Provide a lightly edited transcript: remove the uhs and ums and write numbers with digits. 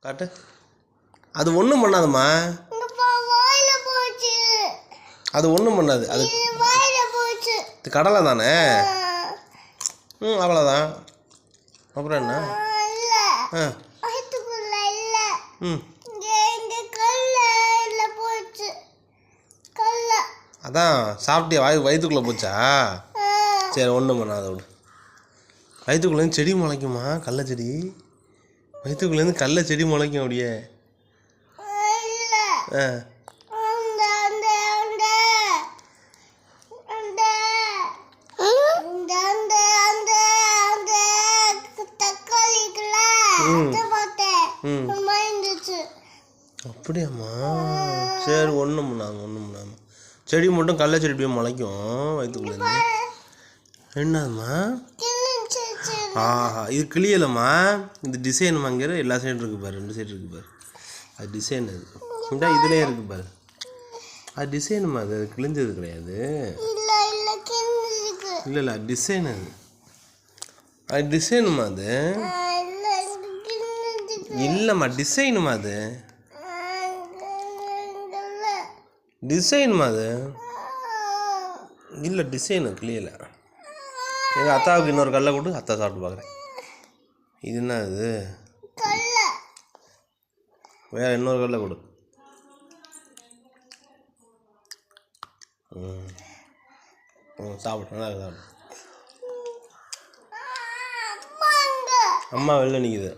காட்டு. அது ஒன்றும் பண்ணாதும்மா. அது ஒன்றும் பண்ணாது. அது கடலை தானே. அவ்வளோதான். அப்புறம் என்ன? அதான் சாப்பிட்டியா? வயிற்றுக்குள்ளே போச்சா? சரி, ஒன்றும் பண்ணாத விடு. வயிற்றுக்குள்ளேருந்து செடி முளைக்குமா? கடல செடி வயிற்றுக்குள்ளேருந்து கடல செடி முளைக்கும் அப்படியே. அப்படியாம்மா? சரி, ஒன்றும் பண்ணாமல் செடி மட்டும் கடல செடி போய் முளைக்கும் வயிற்றுக்குள்ளேருந்து. என்னம்மா? ஆஹா, இது கிளியலம்மா. இது டிசைன் வாங்கிற எல்லா சைடும் இருக்குது பாரு. 2 சைடு இருக்குது பாரு. அது டிசைன். அது இந்த இதுலேயே இருக்குது பாரு. அது டிசைனுமா. அது கிழிஞ்சது கிடையாது. இல்லை டிசைன். அது டிசைனுமா. அது இல்லைம்மா, டிசைனுமா. அது டிசைனுமா. அது இல்லை, டிசைனு கிளியலை. எங்கள் அத்தாவுக்கு இன்னொரு கடலை கொடு. அத்தா சாப்பிட்டு பார்க்குறேன். இது என்ன? அது வேறு இன்னொரு கடலை கொடு. சாப்பிடு, நல்லா சாப்பிடு. அம்மா வெளில நிற்குது.